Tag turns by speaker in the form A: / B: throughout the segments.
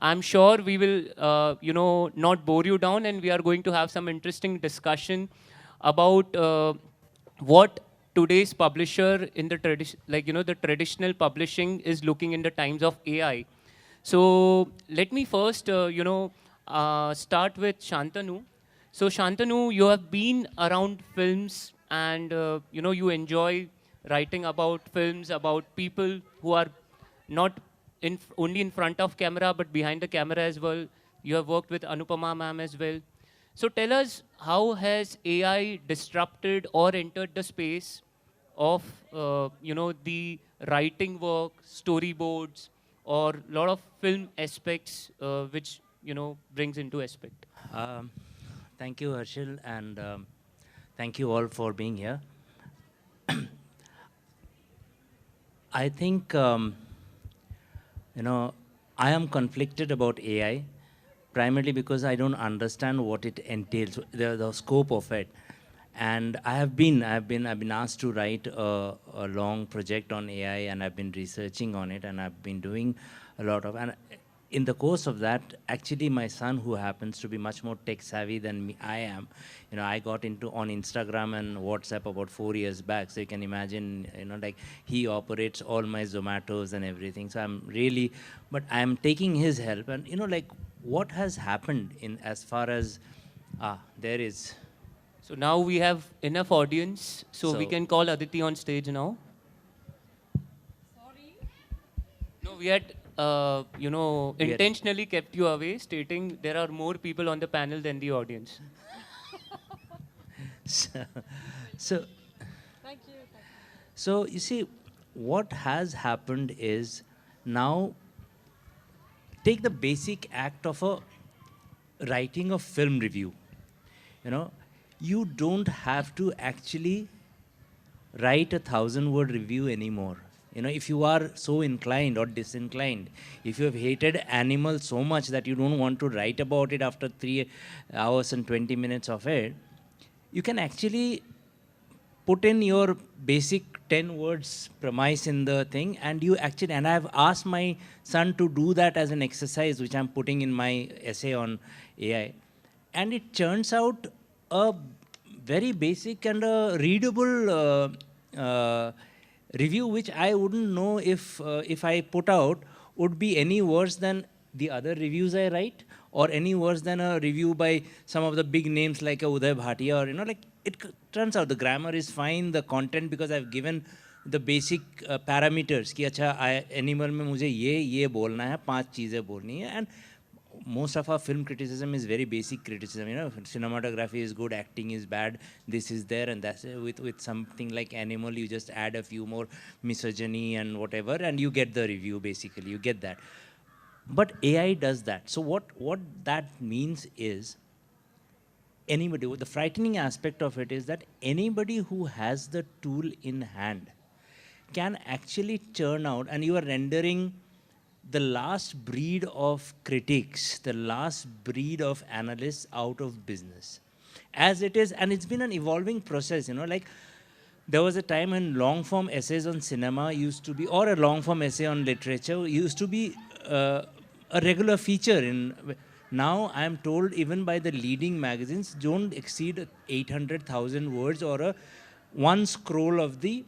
A: I'm sure we will, not bore you down, and we are going to have some interesting discussion about what today's publisher in the the traditional publishing is looking in the times of AI. So let me first, start with Shantanu. So Shantanu, you have been around films, and you enjoy writing about films, about people who are not only in front of camera but behind the camera as well. You have worked with Anupama ma'am as well. So tell us, how has AI disrupted or entered the space of the writing work, storyboards, or a lot of film aspects, which brings into aspect.
B: Um, Thank you, Harshil, and thank you all for being here. I think, I am conflicted about AI, primarily because I don't understand what it entails, the scope of it. And I've been asked to write a long project on AI, and I've been researching on it, and I've been doing a lot of, and in the course of that, actually my son, who happens to be much more tech savvy than I am, I got into on Instagram and WhatsApp about 4 years back. So you can imagine, like he operates all my Zomatos and everything. So I'm really, but I'm taking his help, and like what has happened in as far as, there is,
A: So now we have enough audience, so we
B: so
A: can call Aditi on stage now. No, we had,
B: we are,
A: intentionally kept you away, stating there are more people on the panel than the audience.
B: so, so so you see, what has happened is, now take the basic act of a writing a film review. You know, you don't have to actually write 1,000-word review anymore. If you are so inclined or disinclined, if you have hated animals so much that you don't want to write about it after 3 hours and 20 minutes of it, you can actually put in your basic 10 words premise in the thing, and I've asked my son to do that as an exercise, which I'm putting in my essay on AI. And it turns out a very basic and a readable review, which I wouldn't know if I put out, would be any worse than the other reviews I write, or any worse than a review by some of the big names like a Uday Bhatia, or like turns out the grammar is fine, the content, because I've given the basic parameters कि अच्छा animal में मुझे ये बोलना है, 5 चीज़ें बोलनी है. And most of our film criticism is very basic criticism. Cinematography is good, acting is bad, this is there, and that's it. With something like Animal, you just add a few more misogyny and whatever, and you get the review. Basically, you get that. But AI does that. So what that means is, anybody, the frightening aspect of it is that anybody who has the tool in hand can actually churn out, and you are rendering the last breed of critics, the last breed of analysts out of business. As it is, and it's been an evolving process, like there was a time when long form essays on cinema used to be, or a long form essay on literature used to be a regular feature in. Now I am told, even by the leading magazines, don't exceed 800,000 words, or one scroll of the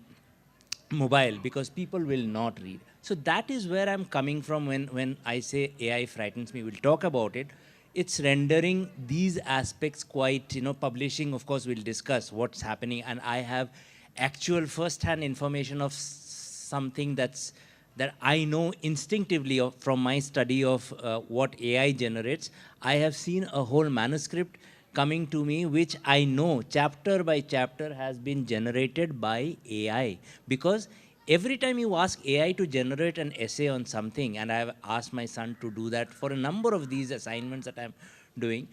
B: mobile, because people will not read. So that is where I'm coming from when I say AI frightens me. We'll talk about it. It's rendering these aspects quite, publishing, of course, we'll discuss what's happening. And I have actual first-hand information of something that I know instinctively from my study of what AI generates. I have seen a whole manuscript coming to me, which I know chapter by chapter has been generated by AI. Because every time you ask AI to generate an essay on something, and I've asked my son to do that for a number of these assignments that I'm doing,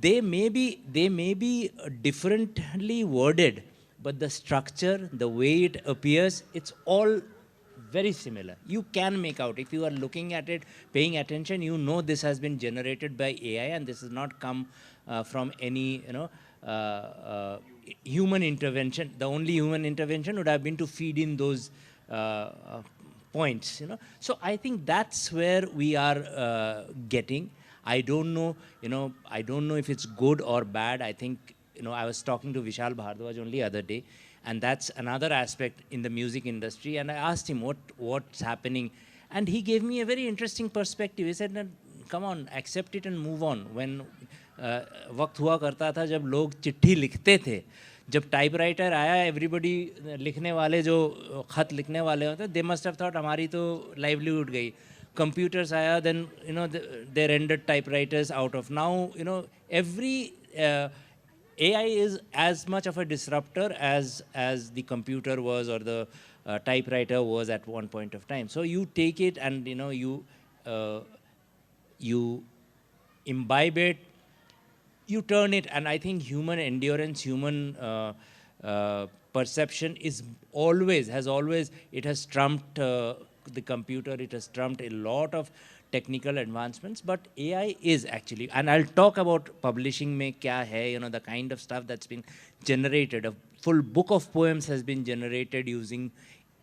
B: they may be differently worded, but the structure, the way it appears, it's all very similar. You can make out, if you are looking at it, paying attention, this has been generated by AI, and this has not come from any human intervention. The only human intervention would have been to feed in those points, you know. So I think that's where we are getting. I don't know, you know, I don't know if it's good or bad. I think, you know, I was talking to Vishal Bhardwaj only other day, and that's another aspect in the music industry. And I asked him what's happening, and he gave me a very interesting perspective. He said, "No, come on, accept it and move on." When वक्त हुआ करता था जब लोग चिट्ठी लिखते थे, जब टाइपराइटर आया, एवरीबडी लिखने वाले जो खत लिखने वाले होते, दे मस्ट हैव थॉट हमारी तो लाइवलीहुड गई. Computers आया, then you know they rendered typewriters out of. Now you know every AI is as much of a disruptor as the computer was or the typewriter was at one point of time. So you take it and you know you imbibe it, you turn it, and I think human endurance, human perception is always, it has trumped the computer, it has trumped a lot of technical advancements, but AI is actually, and I'll talk about publishing mein kya hai, you know, the kind of stuff that's been generated. A full book of poems has been generated using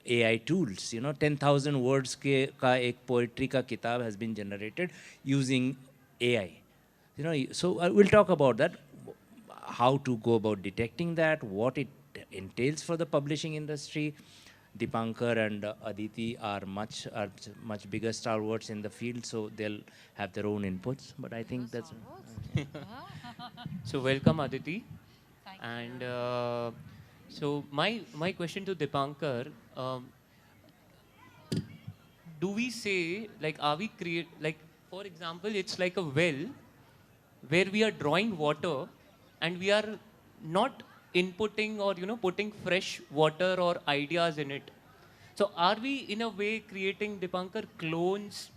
B: AI tools, you know, 10,000 words ka ek poetry ka kitab has been generated using AI. You know, so we'll talk about that, how to go about detecting that, what it entails for the publishing industry. Dipankar and Aditi are much bigger stalwarts in the field, so they'll have their own inputs. But I think that's.
A: So welcome, Aditi. And so my question to Dipankar, do we say, like, are we like, for example, it's like a well where we are drawing water and we are not inputting or, you know, putting fresh water or ideas in it. So are we in a way creating, Dipankar, clones?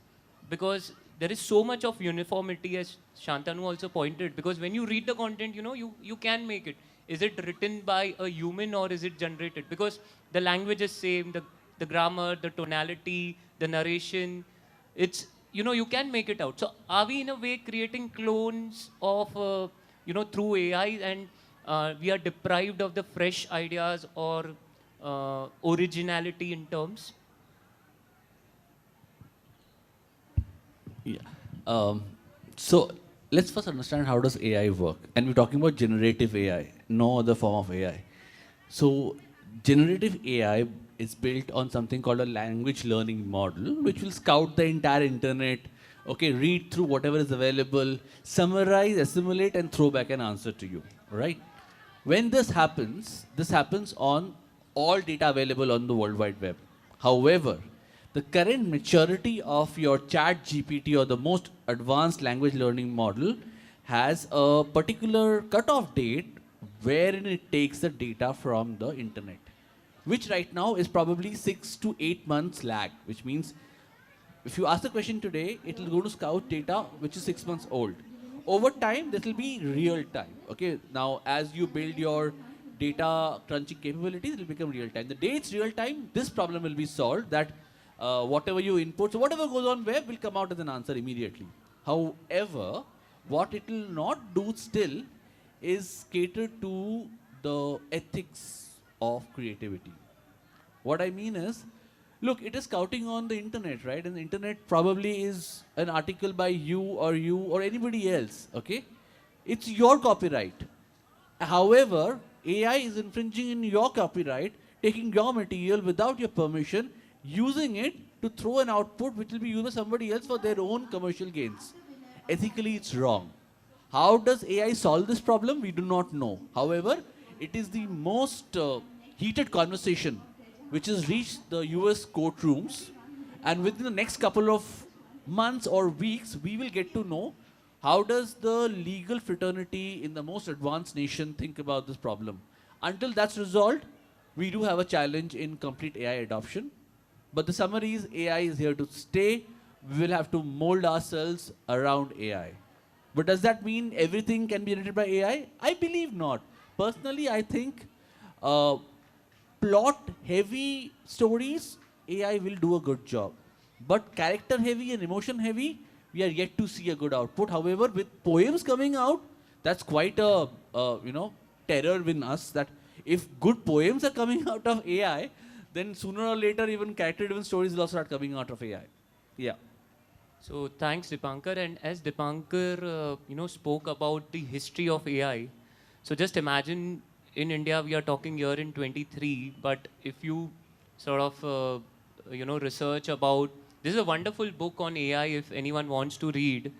A: Because there is so much of uniformity, as Shantanu also pointed, because when you read the content, you know, you can make it. Is it written by a human or is it generated? Because the language is same, the grammar, the tonality, the narration, it's, you know, you can make it out. So are we in a way creating clones of, you know, through AI, and we are deprived of the fresh ideas or originality in terms?
C: Yeah. So let's first understand how does AI work. And we're talking about generative AI, no other form of AI. So generative AI is built on something called a language learning model, which will scout the entire internet, okay, read through whatever is available, summarize, assimilate, and throw back an answer to you, right? When this happens on all data available on the World Wide Web. However, the current maturity of your chat GPT or the most advanced language learning model has a particular cutoff date wherein it takes the data from the internet, which right now is probably 6 to 8 months lag, which means if you ask the question today, it will go to scout data which is 6 months old. Over time, this will be real time. Okay, now as you build your data crunching capabilities, it will become real time. The day it's real time, this problem will be solved, that whatever you input, so whatever goes on web will come out as an answer immediately. However, what it will not do still is cater to the ethics of creativity. What I mean is, look, it is scouting on the internet, right? And the internet probably is an article by you or anybody else, okay? It's your copyright. However, AI is infringing in your copyright, taking your material without your permission, using it to throw an output which will be used by somebody else for their own commercial gains. Ethically, it's wrong. How does AI solve this problem? We do not know. However, it is the most heated conversation which has reached the US courtrooms, and within the next couple of months or weeks, we will get to know how does the legal fraternity in the most advanced nation think about this. Until that's resolved, we do have a challenge in complete AI adoption. But the summary is AI is here to stay. We will have to mold ourselves around AI. But does that mean everything can be generated by AI? I believe not. Personally, I think plot-heavy stories, AI will do a good job. But character-heavy and emotion-heavy, we are yet to see a good output. However, with poems coming out, that's quite a terror in us, that if good poems are coming out of AI, then sooner or later, even character-driven stories will also start coming out of AI. Yeah.
A: So thanks, Dipankar. And as Dipankar, spoke about the history of AI. So just imagine in India we are talking here in 23, but if you sort of, research about, this is a wonderful book on AI if anyone wants to read.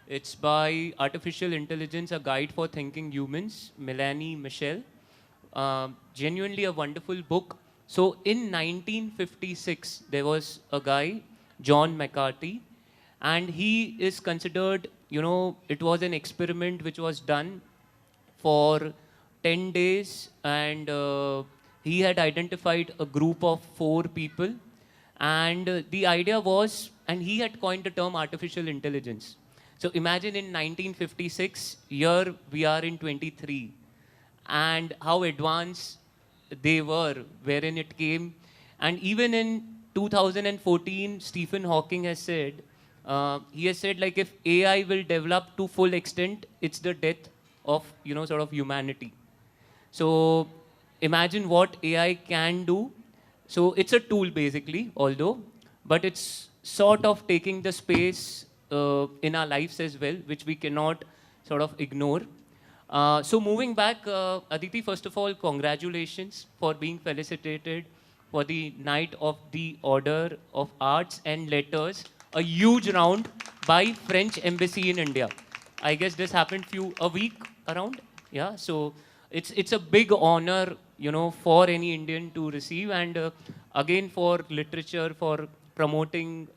A: It's by Artificial Intelligence, A Guide for Thinking Humans, Melanie Michel. Genuinely a wonderful book. So in 1956, there was a guy, John McCarthy, and he is considered, it was an experiment which was done for 10 days, and he had identified a group of 4 people, and the idea was, and he had coined the term artificial intelligence. So imagine in 1956, here we are in 23, and how advanced they were, wherein it came. And even in 2014, Stephen Hawking has said, he has said, like, if AI will develop to full extent, it's the death of, sort of humanity. So imagine what AI can do. So it's a tool basically, although, but it's sort of taking the space in our lives as well, which we cannot sort of ignore. So moving back, Aditi, first of all, congratulations for being felicitated for the Night of the Order of Arts and Letters, a huge round by French Embassy in India. I guess this happened a week around, yeah. So it's a big honor, for any Indian to receive, and again for literature, for promoting,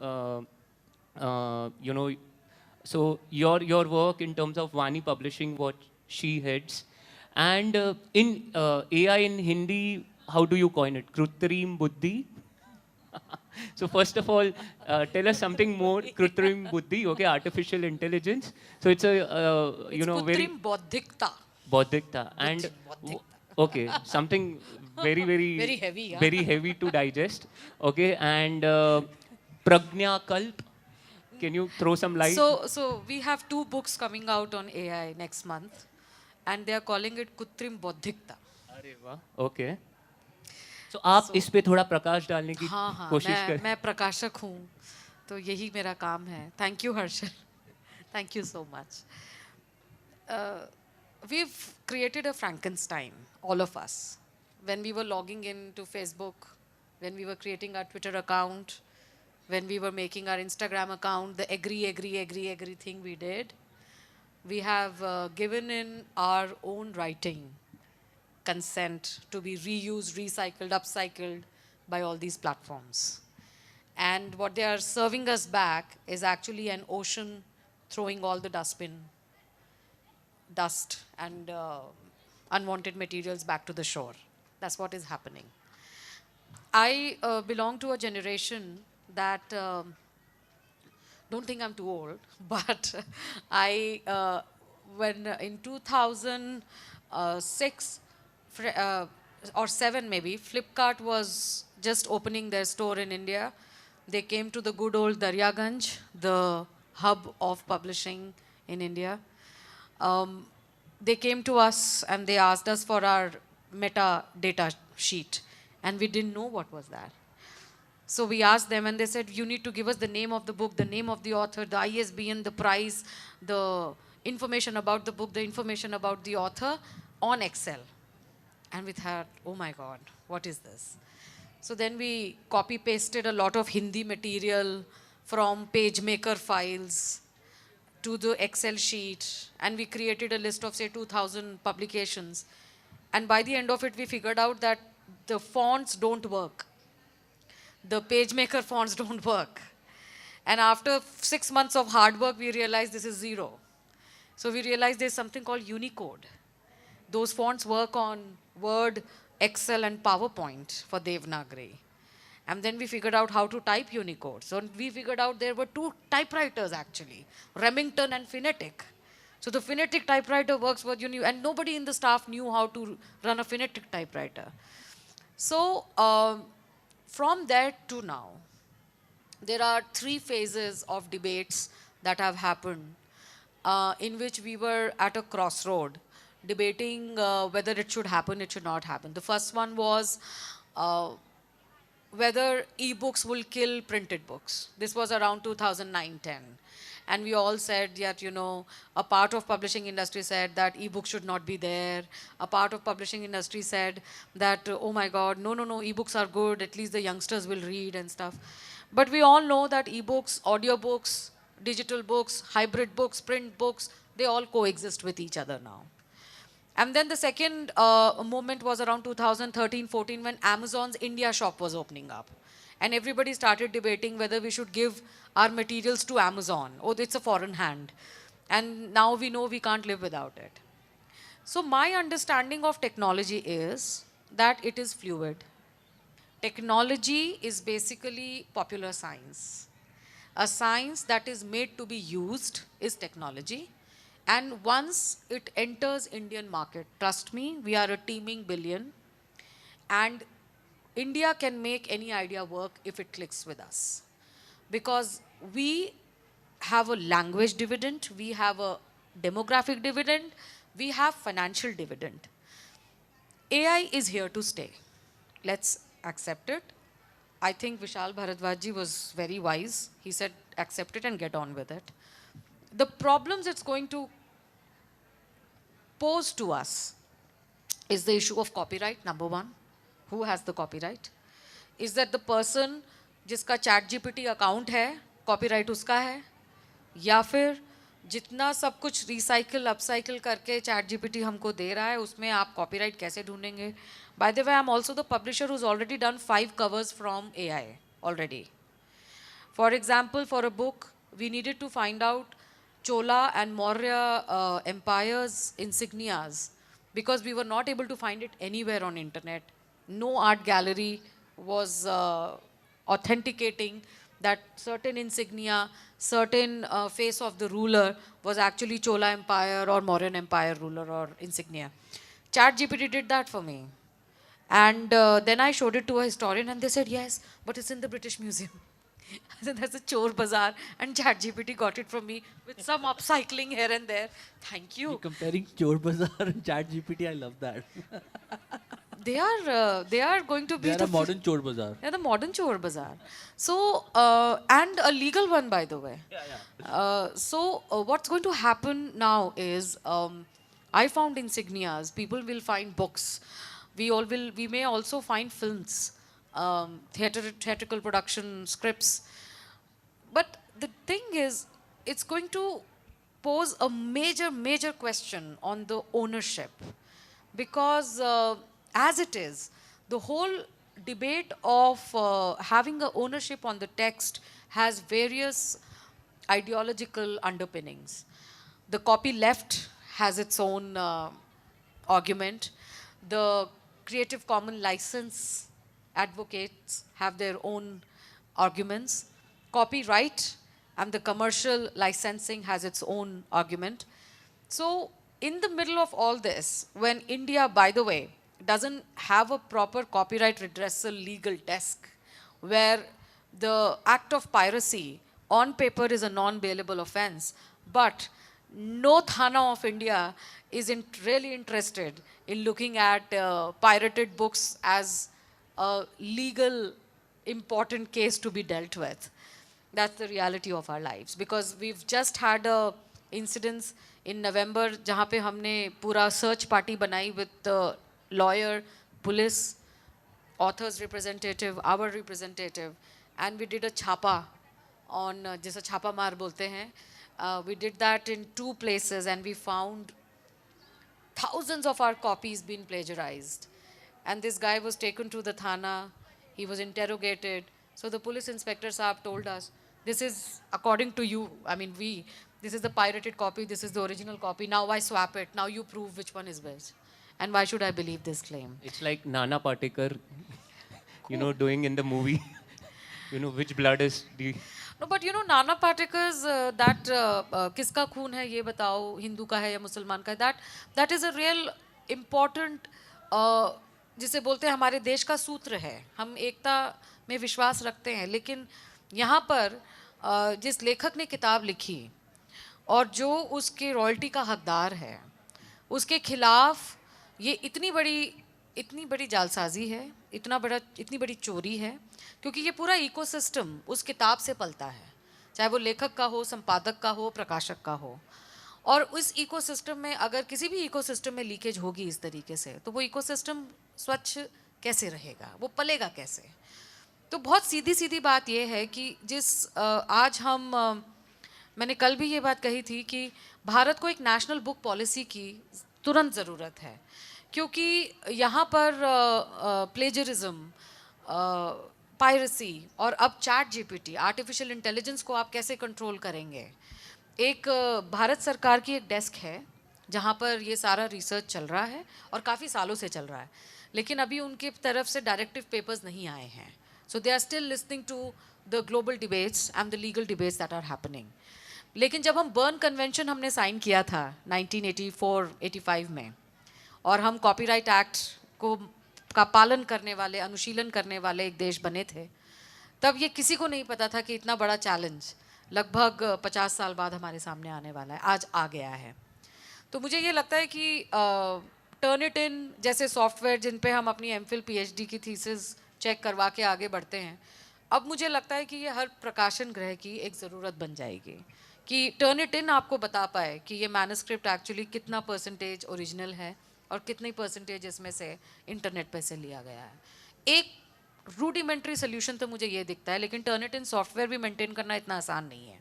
A: so your work in terms of Vani Publishing, what she heads, and in AI in Hindi, how do you coin it? Krutrim Buddhi. So first of all, tell us something more. Krutrim Buddhi, okay, artificial intelligence. So it's a
D: It's
A: very
D: Kutrim Bodhikta.
A: Bodhikta, and
D: Bodhikta.
A: okay, something very
D: Very heavy, yeah.
A: very heavy to digest. Okay, and Pragnya Kalp. Can you throw some light?
D: So we have 2 books coming out on AI next month, and they are calling it Kutrim Bodhikta.
A: अरे वाह, okay. So आप इस पे थोड़ा प्रकाश डालने की
D: हाँ,
A: कोशिश करें.
D: मैं प्रकाशक हूँ, तो यही मेरा काम है. Thank you, Harshil. Thank you so much. We've created a Frankenstein, all of us. When we were logging into Facebook, when we were creating our Twitter account, when we were making our Instagram account, the agree thing we did, we have given in our own writing consent to be reused, recycled, upcycled by all these platforms. And what they are serving us back is actually an ocean throwing all the dust and unwanted materials back to the shore. That's what is happening. I belong to a generation that, don't think I'm too old, but when in 2006 or 7 maybe, Flipkart was just opening their store in India. They came to the good old Daryaganj, the hub of publishing in India. They came to us and they asked us for our metadata sheet, and we didn't know what was that. So we asked them and they said, you need to give us the name of the book, the name of the author, the ISBN, the price, the information about the book, the information about the author on Excel. And we thought, oh my God, what is this? So then we copy pasted a lot of Hindi material from PageMaker files to the Excel sheet, and we created a list of say 2,000 publications. And by the end of it, we figured out that the fonts don't work. The PageMaker fonts don't work. And after 6 months of hard work, we realized this is 0. So we realized there's something called Unicode. Those fonts work on Word, Excel, and PowerPoint for Devanagari. And then we figured out how to type Unicode. So we figured out there were 2 typewriters actually, Remington and Phonetic. So the Phonetic typewriter works for Unicode, and nobody in the staff knew how to run a Phonetic typewriter. So from there to now, there are 3 phases of debates that have happened in which we were at a crossroad debating whether it should happen, it should not happen. The first one was whether e-books will kill printed books. This was around 2009-10. And we all said that, you know, a part of publishing industry said that e-books should not be there. A part of publishing industry said that, oh my God, no, no, no, e-books are good. At least the youngsters will read and stuff. But we all know that e-books, audiobooks, digital books, hybrid books, print books, they all coexist with each other now. And then the second moment was around 2013-14 when Amazon's India shop was opening up. And everybody started debating whether we should give our materials to Amazon. Oh, it's a foreign hand. And now we know we can't live without it. So my understanding of technology is that it is fluid. Technology is basically popular science. A science that is made to be used is technology. And once it enters Indian market, trust me, we are a teeming billion. And India can make any idea work if it clicks with us. Because we have a language dividend, we have a demographic dividend, we have financial dividend. AI is here to stay. Let's accept it. I think Vishal Bharadwaj was very wise. He said, accept it and get on with it. The problems it's going to pose to us is the issue of copyright, number one. Who has the copyright? Is that the person जिसका ChatGPT account है, copyright उसका है? या फिर जितना सब कुछ recycle, upcycle करके ChatGPT हमको दे रहा है, उसमें आप copyright कैसे ढूंढेंगे? By the way, I'm also the publisher who's already done 5 covers from AI already. For example, for a book, we needed to find out Chola and Maurya empires insignias because we were not able to find it anywhere on internet. No art gallery was authenticating that certain insignia, certain face of the ruler was actually Chola Empire or Mauryan Empire ruler or insignia. ChatGPT did that for me. And then I showed it to a historian and they said, yes, but it's in the British Museum. I said, that's a chore bazaar. And ChatGPT got it from me with some upcycling here and there. Thank you.
C: You're comparing Chor Bazaar and ChatGPT, I love that.
D: They are going to be
C: They are a modern Chor Bazaar.
D: They're the modern chore bazaar. So, and a legal one, by the way. So, what's going to happen now is, I found insignias. People will find books. We may also find films, theatrical production scripts. But the thing is, it's going to pose a major question on the ownership. Because as it is, the whole debate of having a ownership on the text has various ideological underpinnings. The copy left has its own argument. The Creative Commons license advocates have their own arguments. Copyright and the commercial licensing has its own argument. So in the middle of all this, when India, by the way, doesn't have a proper copyright redressal legal desk, where the act of piracy on paper is a non-bailable offense, but no Thana of India is really interested in looking at pirated books as a legal important case to be dealt with. That's the reality of our lives. Because we've just had a incidents in November जहाँ पे हमने पूरा search party बनाई with the lawyer, police, authors representative, our representative, and we did a छापा on जैसा छापा मार बोलते हैं. We did that in 2 places and we found thousands of our copies being plagiarized. And this guy was taken to the Thana, he was interrogated. So the police inspector Saab told us, this is according to you, I mean this is the pirated copy, this is the original copy, now I swap it, now you prove which one is best. And why should I believe this claim?
A: It's like Nana Patekar, you know, doing in the movie, you know, which blood is the...
D: No, but you know, Nana Patekar's that किसका खून है ये बताओ, हिंदू का है या मुसलमान का है, that is a real important जिसे बोलते हैं हमारे देश का सूत्र है. हम एकता में विश्वास रखते हैं, लेकिन यहाँ पर जिस लेखक ने किताब लिखी और जो उसके रॉयल्टी का हकदार है, उसके खिलाफ ये इतनी बड़ी इतनी बड़ी जालसाजी है, इतनी बड़ी चोरी है, क्योंकि ये पूरा इकोसिस्टम उस किताब से पलता है, चाहे वो लेखक का हो, संपादक का हो, प्रकाशक का हो। और उस इकोसिस्टम में अगर किसी भी इकोसिस्टम में लीकेज होगी इस तरीके से, तो वो इकोसिस्टम स्वच्छ कैसे रहेगा, वो पलेगा कैसे? तो बहुत सीधी सीधी बात ये है कि आज हम मैंने कल भी ये बात कही थी कि भारत को एक नेशनल बुक पॉलिसी की तुरंत ज़रूरत है, क्योंकि यहाँ पर प्लेजरिज्म, पायरेसी और अब चैट जीपीटी, आर्टिफिशियल इंटेलिजेंस को आप कैसे कंट्रोल करेंगे? एक भारत सरकार की एक डेस्क है जहाँ पर ये सारा रिसर्च चल रहा है और काफ़ी सालों से चल रहा है, लेकिन अभी उनकी तरफ से डायरेक्टिव पेपर्स नहीं आए हैं। So they are still listening to the global debates and the legal debates that are happening. लेकिन जब हम बर्न कन्वेंशन हमने साइन किया था 1984-85 में, और हम कॉपीराइट एक्ट को का पालन करने वाले, अनुशीलन करने वाले एक देश बने थे, तब ये किसी को नहीं पता था कि इतना बड़ा चैलेंज लगभग 50 साल बाद हमारे सामने आने वाला है, आज आ गया है। तो मुझे ये लगता है कि टर्निटिन जैसे सॉफ्टवेयर जिन पे हम अपनी एमफिल पीएचडी की थीसिस चेक करवा के आगे बढ़ते हैं, अब मुझे लगता है कि ये हर प्रकाशन गृह की एक ज़रूरत बन जाएगी कि टर्निटिन आपको बता पाए कि ये मैन्युस्क्रिप्ट एक्चुअली कितना परसेंटेज ओरिजिनल है और कितनी परसेंटेज इसमें से इंटरनेट पे से लिया गया है। एक रूडिमेंट्री सोल्यूशन तो मुझे ये दिखता है, लेकिन टर्निटिन सॉफ्टवेयर भी मेंटेन करना इतना आसान नहीं है।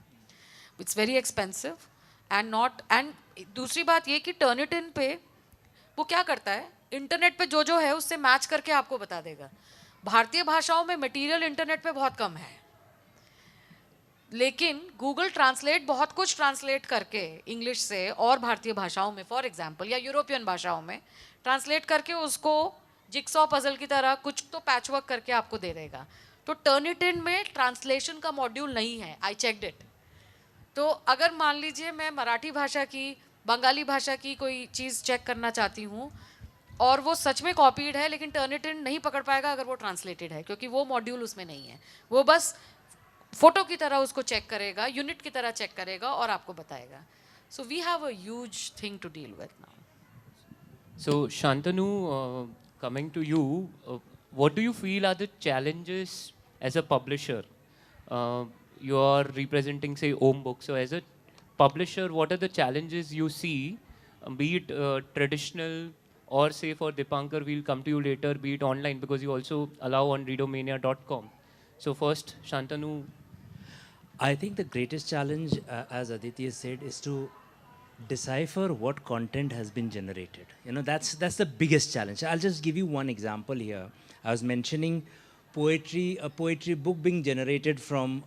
D: इट्स वेरी एक्सपेंसिव एंड दूसरी बात ये कि टर्निटिन पे वो क्या करता है, इंटरनेट पे जो है उससे मैच करके आपको बता देगा। भारतीय भाषाओं में मटेरियल इंटरनेट पे बहुत कम है, लेकिन गूगल ट्रांसलेट बहुत कुछ ट्रांसलेट करके इंग्लिश से और भारतीय भाषाओं में, फॉर एग्जांपल, या यूरोपियन भाषाओं में ट्रांसलेट करके उसको जिक्सॉ पजल की तरह कुछ तो पैचवर्क करके आपको दे देगा। तो टर्निटिन में ट्रांसलेशन का मॉड्यूल नहीं है, आई चेक्ड इट। तो अगर मान लीजिए मैं मराठी भाषा की, बंगाली भाषा की कोई चीज़ चेक करना चाहती हूँ और वो सच में कॉपीड है, लेकिन टर्निटिन नहीं पकड़ पाएगा अगर वो ट्रांसलेटेड है, क्योंकि वो मॉड्यूल उसमें नहीं है। वो बस फोटो की तरह उसको चेक करेगा, यूनिट की तरह चेक करेगा और आपको बताएगा। So we have a huge thing to deal with now.
A: So, Shantanu, coming to you, what do you feel are the challenges as a publisher? You are representing, say, Om Books. So, as a publisher, what are the challenges you see, be it traditional or, say, for Dipankar, we'll come to you later, be it online, because you also allow on readomania.com. So, first, Shantanu.
B: I think the greatest challenge, as Aditi has said, is to decipher what content has been generated. You know, that's the biggest challenge. I'll just give you one example here. I was mentioning poetry, a poetry book being generated from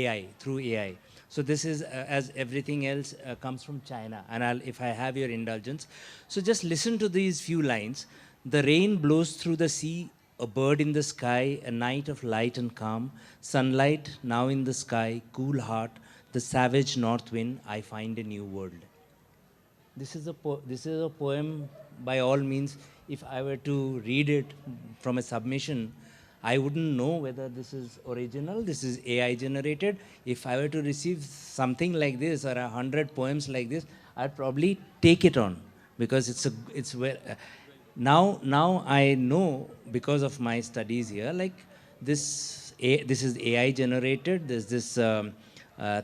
B: AI, through AI. So this is, as everything else, comes from China. And if I have your indulgence. So just listen to these few lines. The rain blows through the sea, a bird in the sky, a night of light and calm, sunlight now in the sky, cool heart, the savage north wind, I find a new world. This is a poem by all means. If I were to read it from a submission, I wouldn't know whether this is original, this is AI generated. If I were to receive something like this or 100 poems like this, I'd probably take it on, because it's where now I know, because of my studies here, like this is AI generated. There's this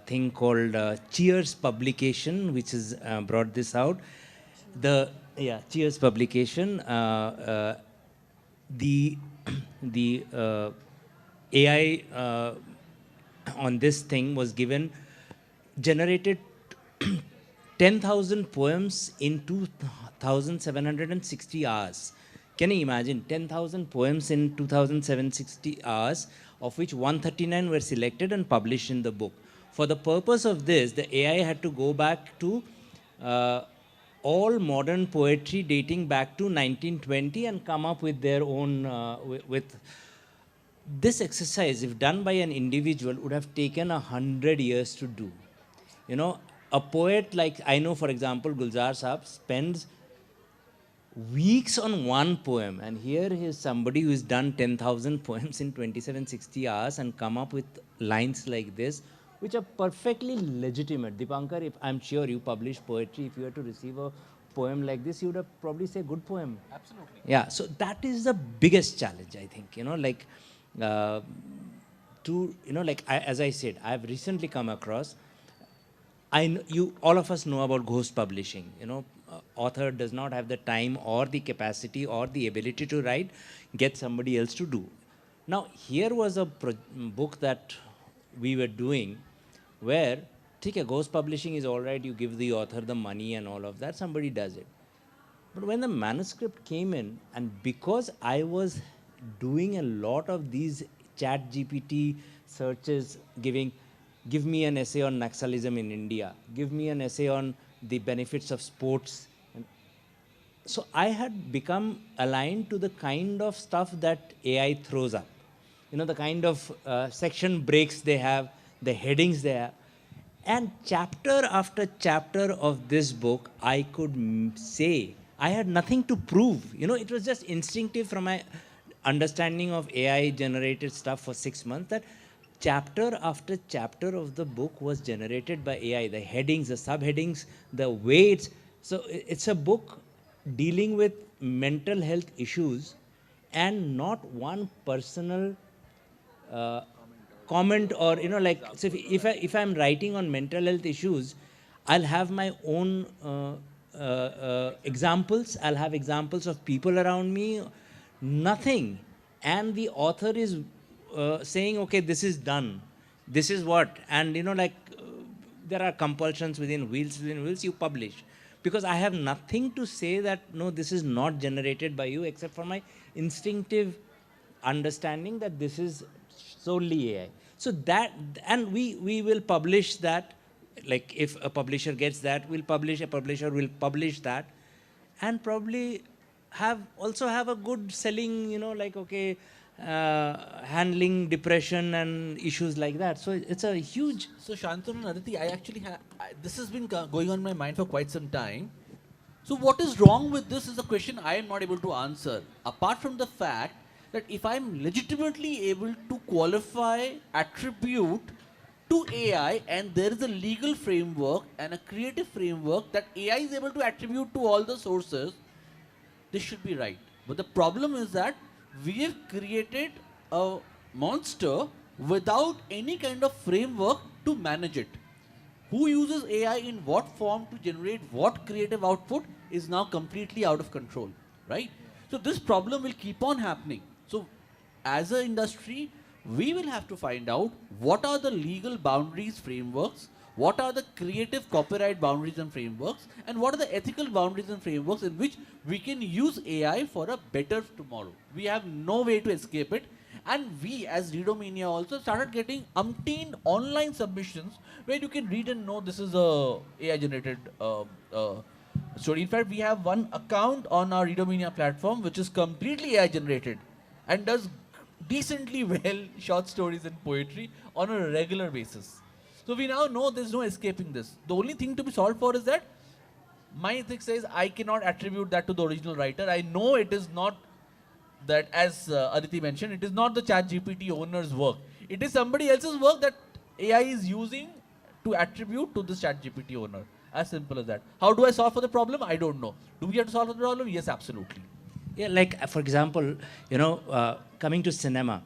B: thing called Cheers publication, which has brought this out. Cheers publication. The AI on this thing was generated 10,000 poems in 2,760 hours. Can you imagine? 10,000 poems in 2,760 hours, of which 139 were selected and published in the book. For the purpose of this, the AI had to go back to all modern poetry dating back to 1920 and come up with their own, with this exercise, if done by an individual, would have taken 100 years to do. You know, a poet like, I know, for example, Gulzar Saab spends weeks on one poem, and here is somebody who has done 10,000 poems in 2760 hours and come up with lines like this, which are perfectly legitimate. Dipankar, if I'm sure you publish poetry, if you were to receive a poem like this, you would have probably say good poem.
C: Absolutely.
B: Yeah, so that is the biggest challenge, I think, like, like, as I said, I've recently come across, all of us know about ghost publishing. Author does not have the time or the capacity or the ability to write, get somebody else to do. Now, here was a book that we were doing where, okay, ghost publishing is all right, you give the author the money and all of that, somebody does it. But when the manuscript came in, and because I was doing a lot of these chat GPT searches, give me an essay on Naxalism in India, give me an essay on the benefits of sports. So I had become aligned to the kind of stuff that AI throws up. The kind of section breaks they have, the headings they have. And chapter after chapter of this book, I could say, I had nothing to prove. It was just instinctive from my understanding of AI generated stuff for 6 months that chapter after chapter of the book was generated by AI. The headings, the subheadings, the weights. So it's a book dealing with mental health issues and not one personal comment or, like, so if I'm writing on mental health issues, I'll have my own examples. I'll have examples of people around me. Nothing. And the author is saying, okay, this is done. This is what. And, like, there are compulsions within wheels, you publish. Because I have nothing to say that, no, this is not generated by you, except for my instinctive understanding that this is solely AI. So that, and we will publish that. Like, if a publisher gets that, we'll publish, a publisher will publish that, and probably also have a good selling, like, okay, handling depression and issues like that. So it's a huge.
C: So Shantanu and Aditi, I actually this has been going on in my mind for quite some time. So what is wrong with this is a question I am not able to answer. Apart from the fact that if I'm legitimately able to qualify, attribute to AI, and there is a legal framework and a creative framework that AI is able to attribute to all the sources, this should be right. But the problem is that we have created a monster without any kind of framework to manage it. Who uses AI in what form to generate what creative output is now completely out of control, right? So this problem will keep on happening. So as an industry, we will have to find out what are the legal boundaries, frameworks, what are the creative copyright boundaries and frameworks, and what are the ethical boundaries and frameworks in which we can use AI for a better tomorrow. We have no way to escape it. And we, as Readomania, also started getting umpteen online submissions where you can read and know this is a AI-generated story. In fact, we have one account on our Readomania platform which is completely AI-generated and does decently well short stories and poetry on a regular basis. So we now know there's no escaping this. The only thing to be solved for is that my ethics says I cannot attribute that to the original writer. I know it is not that, as Aditi mentioned, it is not the ChatGPT owner's work. It is somebody else's work that AI is using to attribute to this ChatGPT owner. As simple as that. How do I solve for the problem? I don't know. Do we have to solve for the problem? Yes, absolutely.
B: Yeah, like, for example, coming to cinema,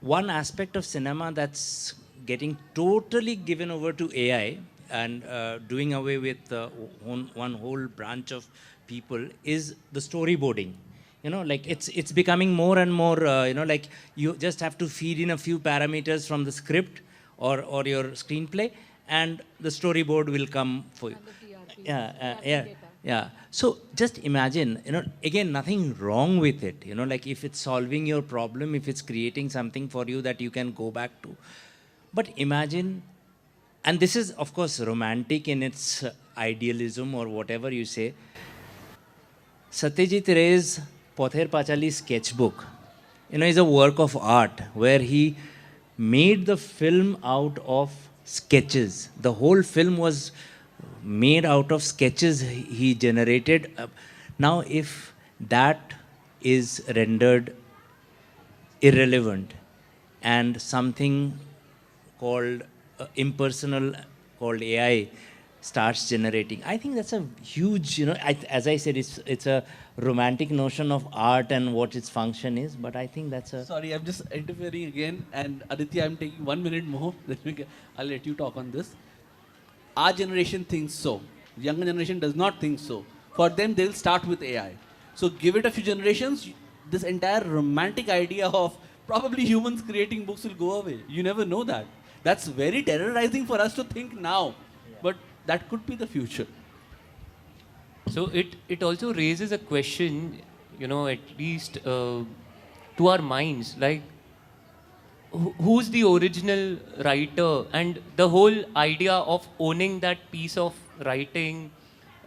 B: one aspect of cinema that's getting totally given over to AI and doing away with one whole branch of people is the storyboarding. Like, it's becoming more and more, like, you just have to feed in a few parameters from the script or your screenplay, and the storyboard will come for you. Yeah. So just imagine, again, nothing wrong with it. Like, if it's solving your problem, if it's creating something for you that you can go back to. But imagine, and this is, of course, romantic in its idealism or whatever you say. Satyajit Ray's Pother Pachali sketchbook, is a work of art where he made the film out of sketches. The whole film was made out of sketches he generated. Now, if that is rendered irrelevant and something called impersonal, called AI, starts generating. I think that's a huge, as I said, it's a romantic notion of art and what its function is, but I think that's a...
C: Sorry, I'm just interfering again. And Aditi, I'm taking 1 minute more. I'll let you talk on this. Our generation thinks so. Younger generation does not think so. For them, they'll start with AI. So give it a few generations, this entire romantic idea of probably humans creating books will go away. You never know that. That's very terrorizing for us to think now. But that could be the future.
A: So it also raises a question, at least to our minds, like who's the original writer, and the whole idea of owning that piece of writing,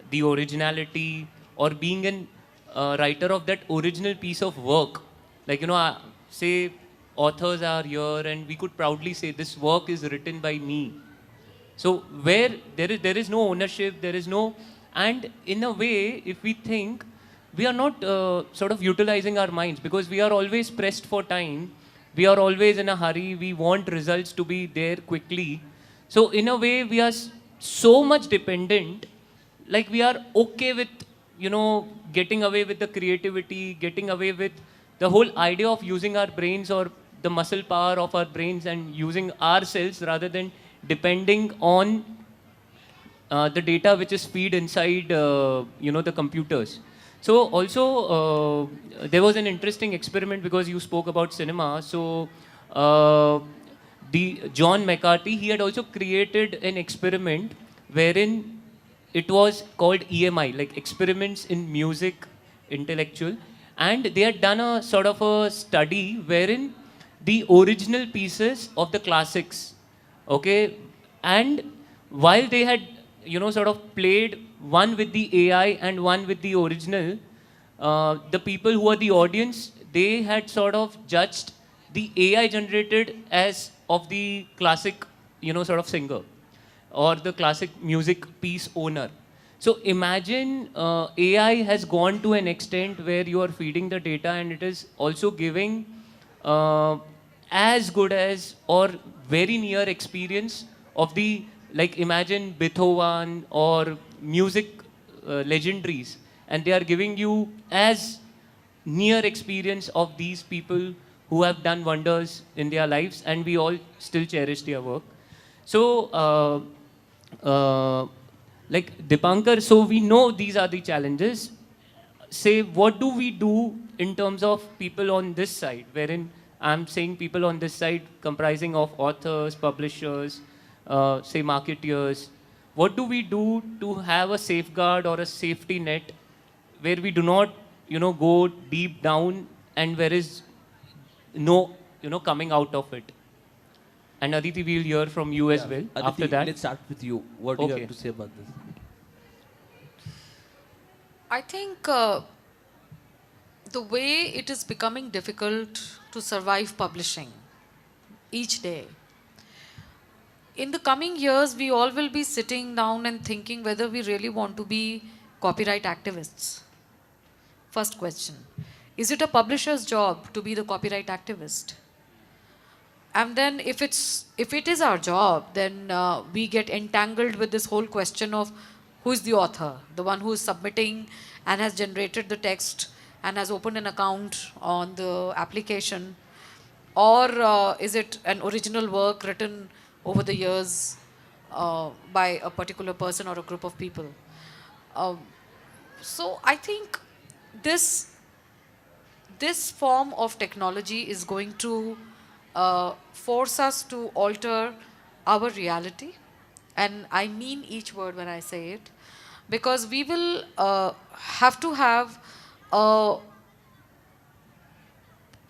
A: the originality, or being an writer of that original piece of work. Like, say authors are here and we could proudly say this work is written by me. So where there is no ownership, there is no, and in a way, if we think, we are not sort of utilizing our minds, because we are always pressed for time. We are always in a hurry. We want results to be there quickly. So in a way, we are so much dependent. Like, we are okay with, getting away with the creativity, getting away with the whole idea of using our brains, or the muscle power of our brains, and using ourselves rather than depending on the data which is feed inside, the computers. So also, there was an interesting experiment, because you spoke about cinema. So the John McCarthy, he had also created an experiment wherein it was called EMI, like Experiments in Music Intellectual. And they had done a sort of a study wherein the original pieces of the classics, okay, and while they had, sort of played one with the AI and one with the original, the people who are the audience, they had sort of judged the AI generated as of the classic, sort of singer, or the classic music piece owner. So imagine AI has gone to an extent where you are feeding the data and it is also giving as good as or very near experience of the, like, imagine Beethoven or music legendaries, and they are giving you as near experience of these people who have done wonders in their lives, and we all still cherish their work. So, like Dipankar, so we know these are the challenges. Say, what do we do in terms of people on this side, wherein I'm saying people on this side comprising of authors, publishers, say marketeers. What do we do to have a safeguard or a safety net where we do not, go deep down, and where is no, coming out of it? And Aditi, we'll hear from you as well.
C: Aditi,
A: after that.
C: let's start with you. What do you
A: Okay.
C: have to say about this?
D: I think the way it is becoming difficult to survive publishing each day. In the coming years, we all will be sitting down and thinking whether we really want to be copyright activists. First question. Is it a publisher's job to be the copyright activist? And then if it is our job, then we get entangled with this whole question of who is the author, the one who is submitting and has generated the text and has opened an account on the application, or is it an original work written over the years by a particular person or a group of people. So I think this form of technology is going to force us to alter our reality, and I mean each word when I say it, because we will have to have a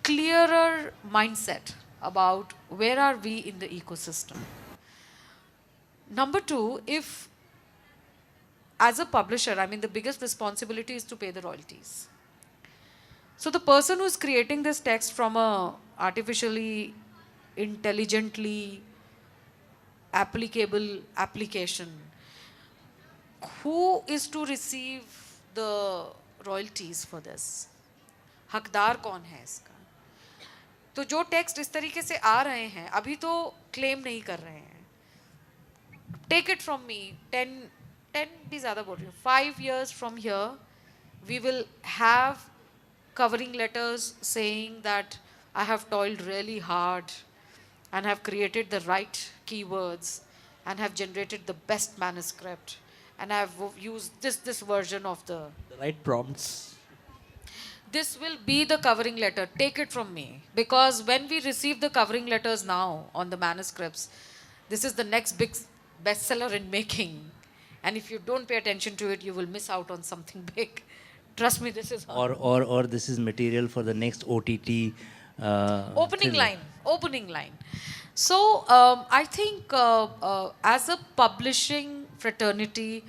D: clearer mindset about where are we in the ecosystem. Number two, if as a publisher, I mean, the biggest responsibility is to pay the royalties. So the person who is creating this text from a artificially, intelligently applicable application, who is to receive the royalties for this? हकदार कौन है इसका? तो जो text इस तरीके से आ रहे हैं, अभी तो क्लेम नहीं कर रहे हैं. take it from me, 10 भी ज़्यादा बोल रही हूँ, 5 years from here, we will have covering letters saying that I have toiled really hard and have created the right keywords and have generated the best manuscript and I have used this version of the.
C: The right prompts.
D: This will be the covering letter. Take it from me. Because when we receive the covering letters now on the manuscripts, this is the next big bestseller in making. And if you don't pay attention to it, you will miss out on something big. Trust me, this is
B: Or this is material for the next OTT.
D: opening
B: thriller.
D: line. So I think as a publishing fraternity,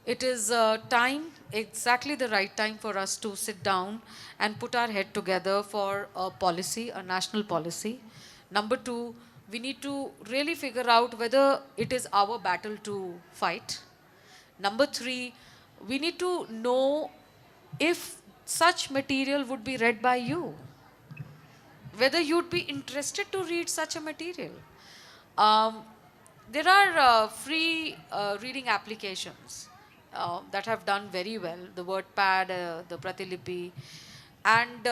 D: it is time, exactly the right time for us to sit down and put our head together for a policy, a national policy. Number two, we need to really figure out whether it is our battle to fight. Number three, we need to know if such material would be read by you, whether you'd be interested to read such a material. There are free reading applications that have done very well, the WordPad, the Pratilipi. And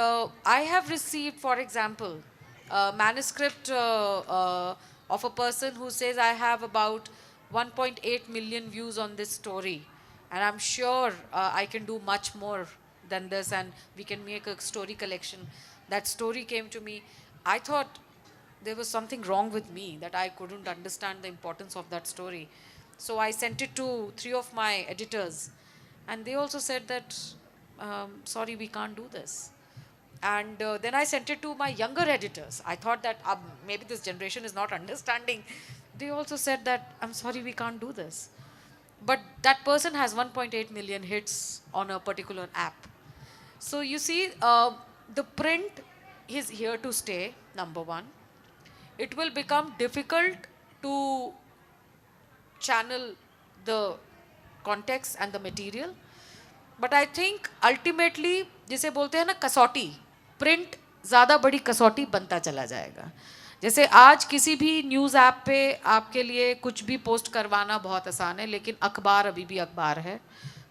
D: I have received, for example, a manuscript of a person who says, I have about 1.8 million views on this story. And I'm sure I can do much more than this and we can make a story collection. That story came to me. I thought there was something wrong with me, that I couldn't understand the importance of that story. So I sent it to 3 of my editors. And they also said that, sorry, we can't do this. And then I sent it to my younger editors. I thought that maybe this generation is not understanding. They also said that, I'm sorry, we can't do this. But that person has 1.8 million hits on a particular app. So you see, the print is here to stay, number one. It will become difficult to channel the context and the material. But I think ultimately, जिसे बोलते हैं ना कसौटी, print ज़्यादा बड़ी कसौटी बनता चला जाएगा. जैसे आज किसी भी न्यूज़ ऐप पे आपके लिए कुछ भी पोस्ट करवाना बहुत आसान है, लेकिन अखबार अभी भी अखबार है.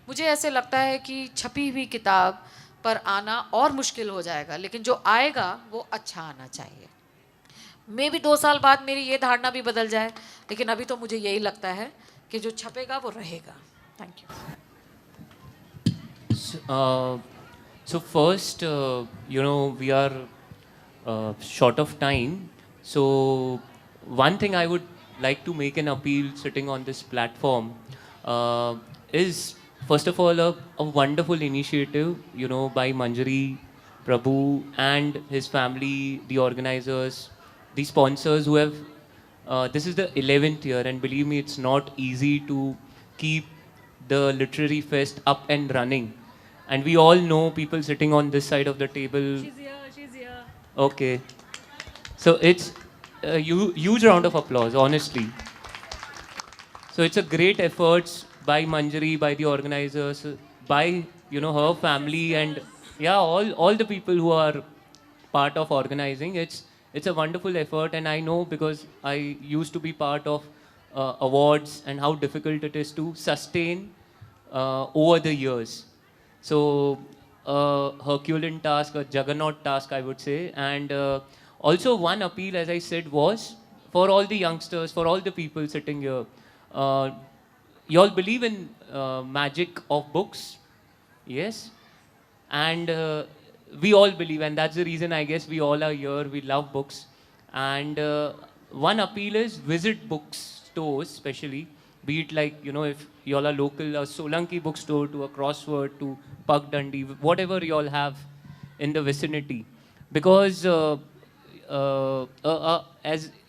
D: मुझे ऐसे लगता है कि छपी हुई किताब पर आना और मुश्किल हो जाएगा, लेकिन जो आएगा वो अच्छा आना चाहिए. मे भी 2 साल बाद मेरी ये धारणा भी बदल जाए, लेकिन अभी तो मुझे यही लगता है कि जो छपेगा वो रहेगा. Thank you.
A: So first, we are short of time. So one thing I would like to make an appeal sitting on this platform is, first of all, a wonderful initiative, by Manjari, Prabhu and his family, the organizers, the sponsors who have, this is the 11th year, and believe me, it's not easy to keep the literary fest up and running. And we all know people sitting on this side of the table.
D: She's here.
A: Okay. So it's a huge round of applause, honestly. So it's a great efforts by Manjari, by the organizers, by, her family and, all the people who are part of organizing. It's a wonderful effort, and I know because I used to be part of awards and how difficult it is to sustain over the years. So Herculean task, a juggernaut task, I would say. And also one appeal, as I said, was for all the youngsters, for all the people sitting here. You all believe in magic of books? Yes? And we all believe, and that's the reason I guess we all are here. We love books. And one appeal is visit bookstores, especially. Be it like, if you all are local, a Solanki bookstore to a Crossword to Pug Dundee, whatever you all have in the vicinity. Because, as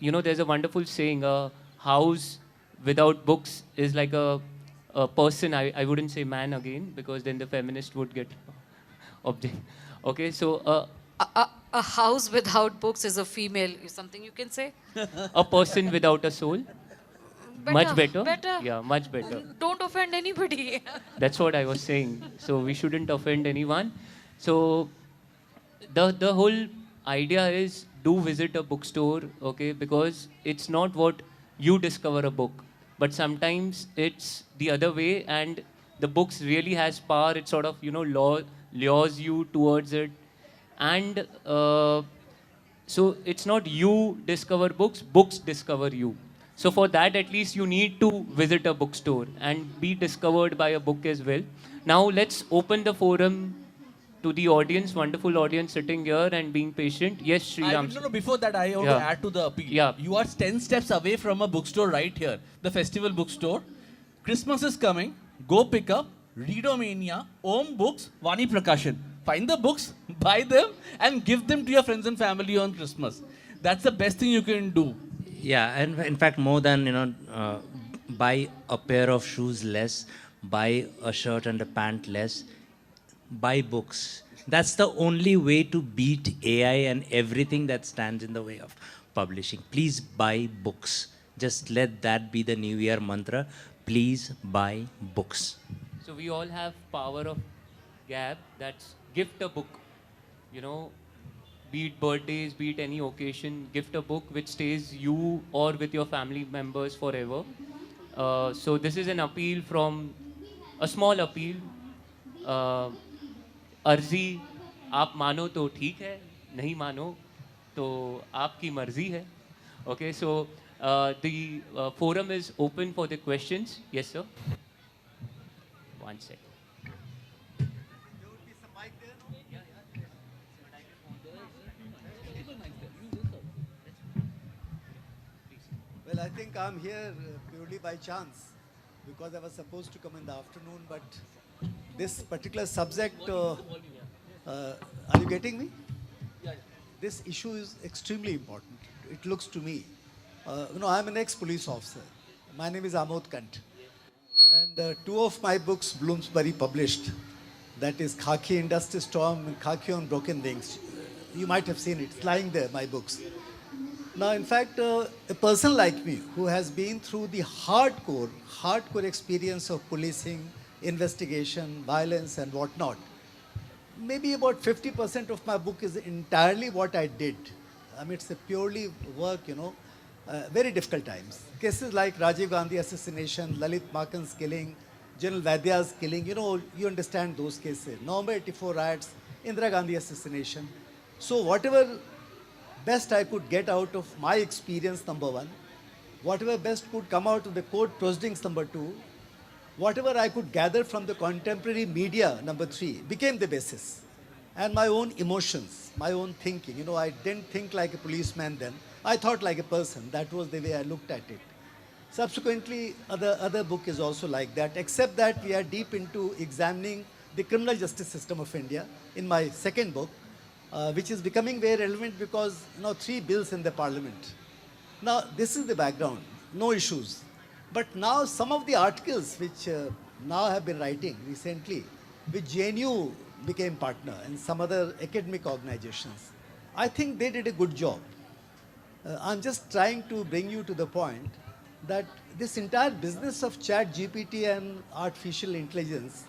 A: there's a wonderful saying, a house without books is like a person, I wouldn't say man again, because then the feminist would get object. Okay, so
D: A house without books is a female, is something you can say?
A: a person without a soul. Much better?
D: Better.
A: Yeah, much better.
D: Don't offend anybody.
A: That's what I was saying. So we shouldn't offend anyone. So the whole idea is do visit a bookstore, okay? Because it's not what you discover a book, but sometimes it's the other way, and the books really has power. It sort of, lures you towards it. And so it's not you discover books, books discover you. So for that, at least you need to visit a bookstore and be discovered by a book as well. Now let's open the forum to the audience, wonderful audience sitting here and being patient. Yes, Sriram.
C: No, before that, I want to add to the appeal.
A: Yeah.
C: You are 10 steps away from a bookstore right here, the festival bookstore. Christmas is coming. Go pick up Readomania, Om Books, Vani Prakashan. Find the books, buy them, and give them to your friends and family on Christmas. That's the best thing you can do.
B: Yeah, and in fact, more than, buy a pair of shoes less, buy a shirt and a pant less, buy books. That's the only way to beat AI and everything that stands in the way of publishing. Please buy books. Just let that be the New Year mantra. Please buy books.
A: So we all have power of gab. That's gift a book. Be it birthdays, be it any occasion, gift a book which stays you or with your family members forever. So this is an appeal from, a small appeal. अर्जी आप मानो तो ठीक है, नहीं मानो तो आपकी मर्जी है. Okay, so the forum is open for the questions. Yes, sir. One second.
E: Well, I think I'm here purely by chance because I was supposed to come in the afternoon, but this particular subject, are you getting me? This issue is extremely important. It looks to me. I'm an ex-police officer. My name is Amod Kant. And two of my books, Bloomsbury published, that is Khaki Industry Storm and Khaki on Broken Wings. You might have seen it. It's lying there, my books. Now, in fact, a person like me who has been through the hardcore experience of policing, investigation, violence, and whatnot, maybe about 50% of my book is entirely what I did. I mean, it's a purely work, very difficult times. Cases like Rajiv Gandhi assassination, Lalit Makan's killing, General Vaidya's killing, you understand those cases. November 84 riots, Indira Gandhi assassination. So whatever best I could get out of my experience, number one, whatever best could come out of the court proceedings, number two, whatever I could gather from the contemporary media, number three, became the basis. And my own emotions, my own thinking. I didn't think like a policeman then. I thought like a person. That was the way I looked at it. Subsequently, other book is also like that, except that we are deep into examining the criminal justice system of India in my second book, which is becoming very relevant because, 3 bills in the parliament. Now, this is the background, no issues. But now some of the articles which now have been writing recently, with JNU became partner and some other academic organizations, I think they did a good job. I'm just trying to bring you to the point that this entire business of chat GPT and artificial intelligence,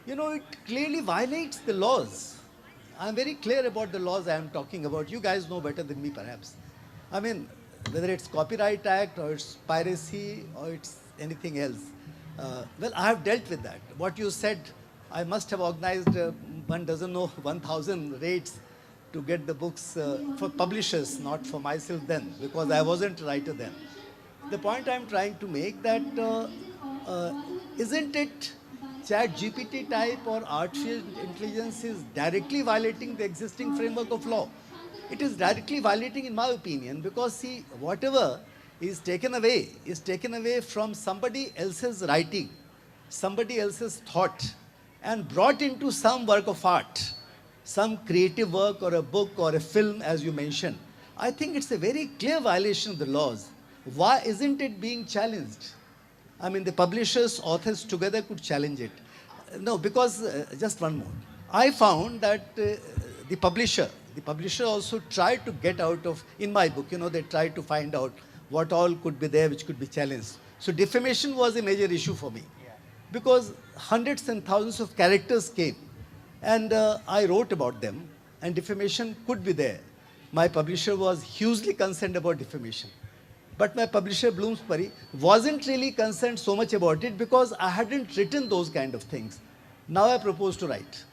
E: it clearly violates the laws. I'm very clear about the laws I am talking about. You guys know better than me, perhaps. I mean, whether it's Copyright Act or it's piracy or it's anything else. Well, I have dealt with that. What you said, I must have organized, one doesn't know, 1,000 raids to get the books for publishers, not for myself then, because I wasn't a writer then. The point I'm trying to make that, isn't it chat GPT type or artificial intelligence is directly violating the existing framework of law? It is directly violating, in my opinion, because see, whatever is taken away from somebody else's writing, somebody else's thought, and brought into some work of art, some creative work or a book or a film, as you mentioned. I think it's a very clear violation of the laws. Why isn't it being challenged? I mean, the publishers, authors together could challenge it. No, because, just one more. I found that the publisher also tried to get out of, in my book, they tried to find out what all could be there which could be challenged. So defamation was a major issue for me. Because hundreds and thousands of characters came and I wrote about them and defamation could be there. My publisher was hugely concerned about defamation. But my publisher, Bloomsbury, wasn't really concerned so much about it because I hadn't written those kind of things. Now I propose to write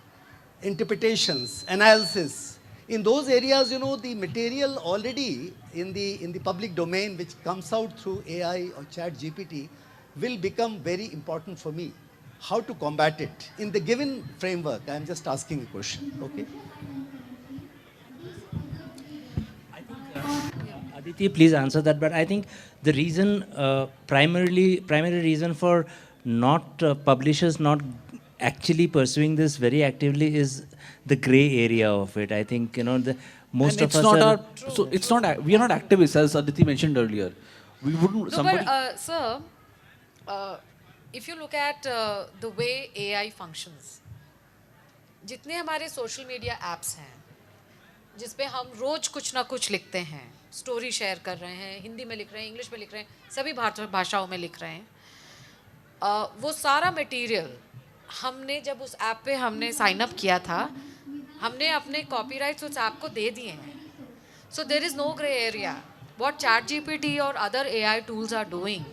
E: interpretations, analysis. In those areas, you know, the material already in the public domain, which comes out through AI or Chat GPT, will become very important for me. How to combat it in the given framework? I am just asking a question. Okay.
B: Aditi, please answer that. But I think the reason, primary reason for not publishers not actually pursuing this very actively is the gray area of it. I think, you know, the most
C: And
B: of
C: it's
B: us
C: not
B: are.
C: our, so it's not, we are not activists, as Aditi mentioned earlier. We wouldn't,
D: No,
C: somebody.
D: but sir, if you look at the way AI functions, जितने हमारे social media apps हैं जिसपे हम रोज कुछ ना कुछ लिखते हैं, स्टोरी शेयर कर रहे हैं, हिंदी में लिख रहे हैं, इंग्लिश में लिख रहे हैं, सभी भाषाओं में लिख रहे हैं, वो सारा मटेरियल हमने जब उस ऐप पे हमने साइन अप किया था, हमने अपने कॉपीराइट्स उस ऐप को दे दिए हैं. So there is no gray area. What ChatGPT or other AI tools are doing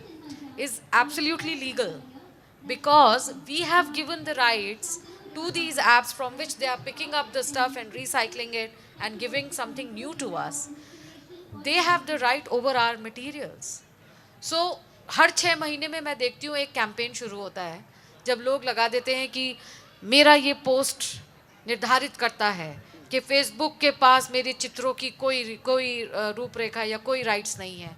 D: is absolutely legal because we have given the rights to these apps from which they are picking up the stuff and recycling it and giving something new to us. They have the right over our materials. So हर 6 महीने में मैं देखती हूँ एक campaign शुरू होता है जब लोग लगा देते हैं कि मेरा ये पोस्ट निर्धारित करता है कि फेसबुक के पास मेरे चित्रों की कोई रूपरेखा या कोई राइट्स नहीं है.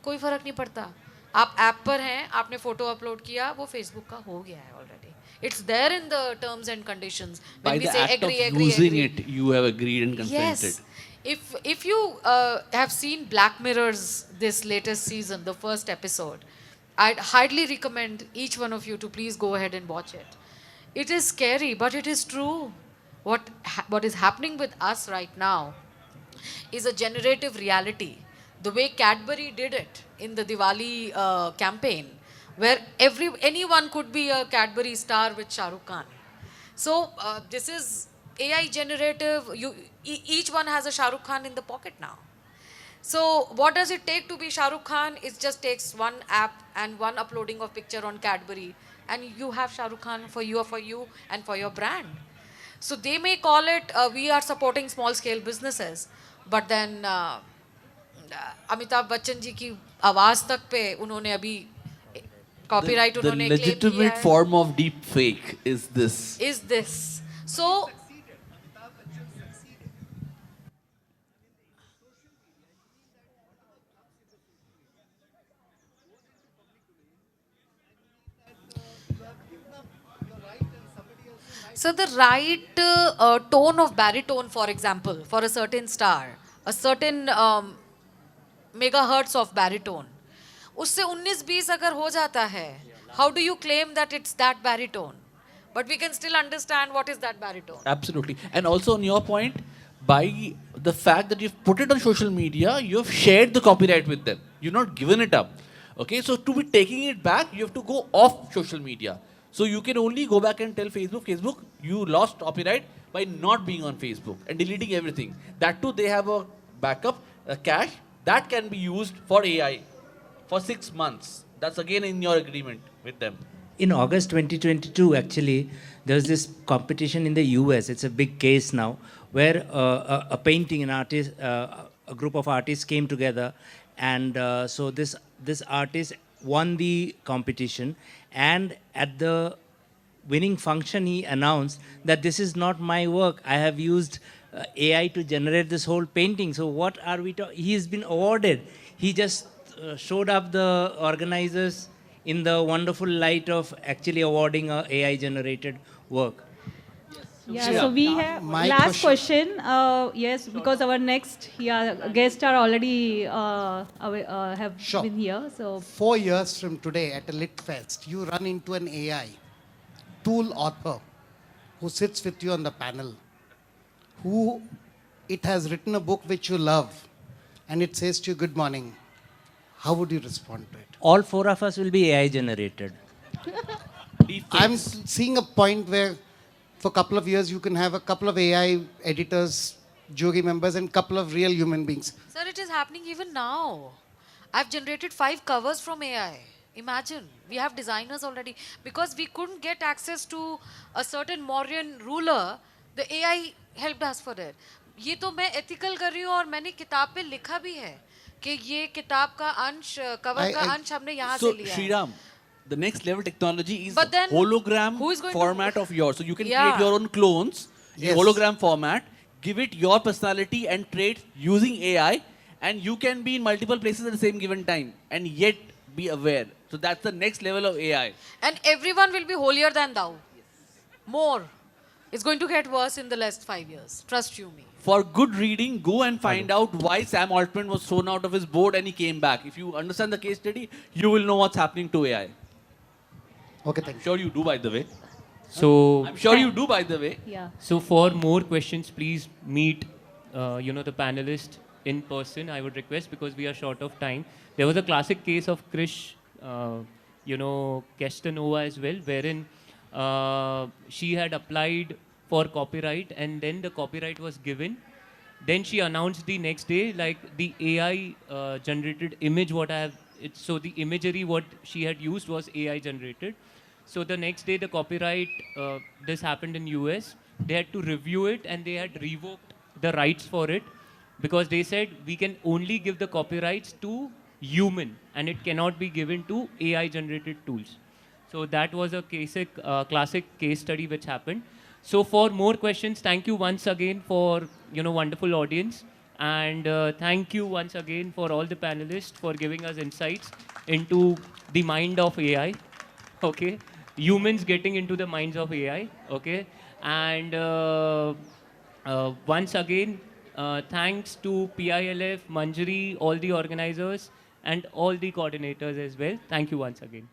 D: कोई फर्क नहीं पड़ता. आप ऐप पर हैं, आपने फोटो अपलोड किया, वो फेसबुक का हो गया है already. It's there in the terms and conditions. When
C: By
D: we
C: the
D: say
C: act
D: agree,
C: of
D: agree,
C: using
D: agree.
C: it, you have agreed and consented.
D: Yes. If you have seen Black Mirror's this latest season, the first episode, I'd highly recommend each one of you to please go ahead and watch it. It is scary, but it is true. What is happening with us right now is a generative reality. The way Cadbury did it in the Diwali campaign, where anyone could be a Cadbury star with Shah Rukh Khan. So this is AI generative. Each one has a Shah Rukh Khan in the pocket now. So what does it take to be Shah Rukh Khan? It just takes one app and one uploading of picture on Cadbury, and you have Shah Rukh Khan for you and for your brand. So they may call it we are supporting small scale businesses, but then Amitabh Bachchan ji की आवाज तक पे उन्होंने अभी copyright
C: The
D: उन्होंने claim किया
C: legitimate
D: है.
C: form of deep fake is this.
D: Is this so? So the right tone of baritone, for example, for a certain star, a certain megahertz of baritone, उससे 19-20 अगर हो जाता है, how do you claim that it's that baritone? But we can still understand what is that baritone.
C: Absolutely. And also on your point, by the fact that you've put it on social media, you've shared the copyright with them. You've not given it up. Okay, so to be taking it back, you have to go off social media. So you can only go back and tell Facebook, you lost copyright by not being on Facebook and deleting everything. That too, they have a backup, a cache, that can be used for AI for 6 months. That's again in your agreement with them.
B: In August 2022, actually, there was this competition in the US. It's a big case now, where a painting, an artist, a group of artists came together, and so this artist won the competition. And at the winning function, he announced that this is not my work. I have used AI to generate this whole painting. So what are we talking? He has been awarded. He just showed up the organizers in the wonderful light of actually awarding a AI-generated work.
F: Yeah, so we have
G: My
F: last question. Yes, because our next guests are already have
G: Sure.
F: been here. So
G: 4 years from today at a Lit Fest, you run into an AI tool author who sits with you on the panel, who it has written a book which you love, and it says to you, "Good morning." How would you respond to it?
B: All 4 of us will be AI-generated.
G: I'm seeing a point where for a couple of years you can have a couple of AI editors, jury members, and a couple of real human beings.
D: Sir, it is happening even now. I've generated 5 covers from AI. Imagine, we have designers already. Because we couldn't get access to a certain Mauryan ruler, the AI helped us for it. ये तो मैं ethical कर रही हूँ और मैंने किताब पे लिखा भी है कि ये किताब का अंश, कवर का अंश हमने यहाँ से
C: So,
D: लिया है.
C: Sriram, the next level technology is
D: But then,
C: hologram
D: who is going to-
C: format of yours. So you can
D: Yeah.
C: create your own clones in
G: Yes.
C: hologram format, give it your personality and traits using AI, and you can be in multiple places at the same given time and yet be aware. So that's the next level of AI.
D: And everyone will be holier than thou. More. It's going to get worse in the last 5 years. Trust you me.
C: For good reading, go and find out why Sam Altman was thrown out of his board and he came back. If you understand the case study, you will know what's happening to AI.
G: Okay, thank
C: I'm
G: you.
C: sure you do, by the way.
A: So,
C: I'm sure you do, by the way.
F: Yeah.
A: so for more questions, please meet, the panelists in person. I would request because we are short of time. There was a classic case of Krish, Kestanova as well, wherein she had applied for copyright and then the copyright was given. Then she announced the next day, like the AI generated image, so the imagery what she had used was AI generated. So the next day the copyright, this happened in US, they had to review it and they had revoked the rights for it because they said we can only give the copyrights to human and it cannot be given to AI generated tools. So that was a classic case study which happened. So for more questions, thank you once again for wonderful audience, and thank you once again for all the panelists for giving us insights into the mind of AI. Okay, humans getting into the minds of AI. Okay, and once again, thanks to PILF, Manjari, all the organizers, and all the coordinators as well. Thank you once again.